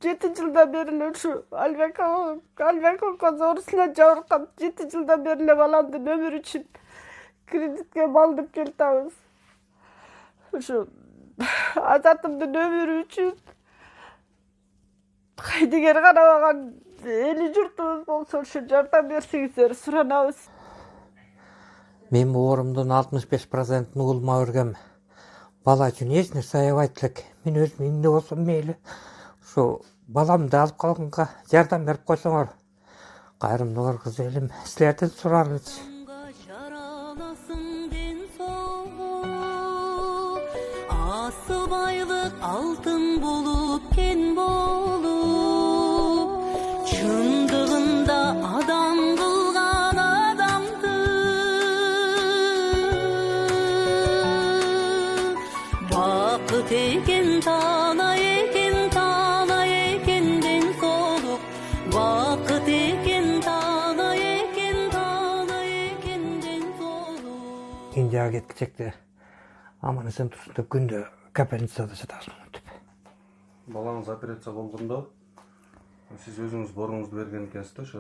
7 жылдан бери эле ушу Албек көз оорусуна жабыркап 7 жылдан бери эле баламдын өмүрү үчүн кредитке малдып келатабыз. Ушу Азатымдын өмүрү үчүн кайдыгер карабаган эли журтубуз болсо ушу жардам берсеңиздер суранабыз. Мен оорумдун 65% угулма бергем. Бала үчүн эч нерсе аябайт элек. Мен өзүм эмне болсом мейли. Ушу баламды алып калганга жардам берип койсоңор. Кайрымдуулар кыз элим, силерден сурарбыз. Asıbaylık altın bulup ken bolup çındığında adam kılgan adamdı. Bakıt eken tana ekenden solup bakıt eken tana ekenden solup. Кинжаға кеткичекте аман эсен турсунда күндө капельницада жатасың деп. Балаңыз операция болгондо сиз өзүңүз боруңузду берген экенсиз да, ошо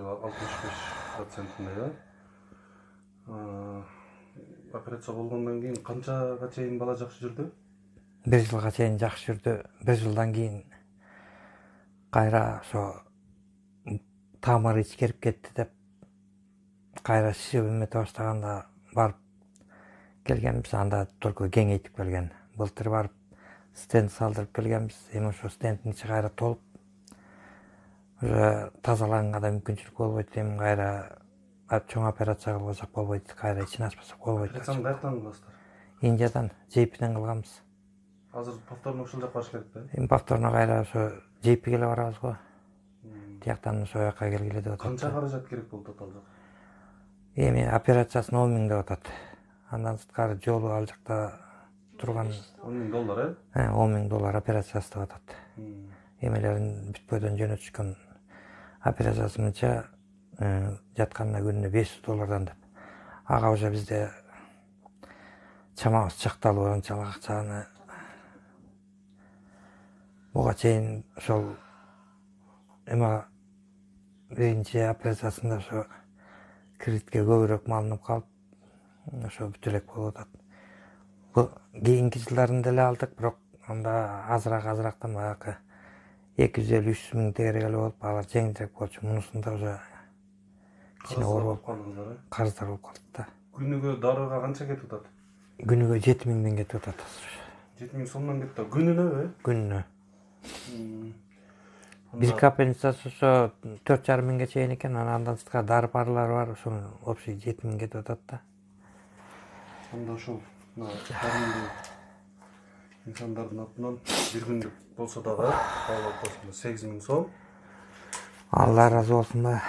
65%-ында, операция болгондон кийин канчага чейин бала жакшы жүрдү? 1 жылга чейин жакшы жүрдү. 1 жылдан кийин кайра ошо тамыры ичкерип кетти деп кайра шишип эмете баштаганда барып келгенбиз. Анда только кеңейтип келген. Былтыр барып стенд салдырып келгенбиз. Эми ошо стендтин ичи кайра толуп уже тазаланганга да мүмкүнчүлүк болбойт. Эми кайра чоң операция кылбасак болбойт. Кайра ичин ачпасак болбойт. Операцияны каяктан кыласыздар? Индиядан, JP-ден кылганбыз. Азыр повторно ушул жака барыш керек да? Эми повторно кайра ошо JP-ге эле барабыз го. Тияктан ошо жака келгиле деп атат. Канча каражат керек болду тотал жак? Эми операциясын 10 000 деп атат. Андан сырткары жолу ал жакта турган $10,000, 10 000 операциясы деп атат. Эмелерин бүтпөдөн жөнөтүшкөн операциясы мынча жатканына күнүнө $500 деп. Ага уже бизде чамабыз чакталып анчалык акчаны буга чейин ошол эме биринчи операциясында ошо кредитке көбүрөөк малынып калып ошо бүтө элек болуп атат. Бул кийинки жылдарында эле алдык, бирок анда азырактан баягы 250-300 миң тегерек эле болуп, алар жеңилирээк болчу. Мунусунда уже кичине оор болуп калды, карыздар болуп калды да. Күнүгө дарыга канча кетип атат? Күнүгө 7 000 кетип атат. 7 000 сомдон кетти. Күнүнө? Күнүнө. Бир капельницасы ошо 4,5 миңге чейин экен, андан сырткары дары парлары бар, ошонун общий 7 000 кетип атат да. Анда ушул карымдуу инсандардын атынан бир күндүк болсо дагы 8 000 сом. Алла ыраазы болсун да.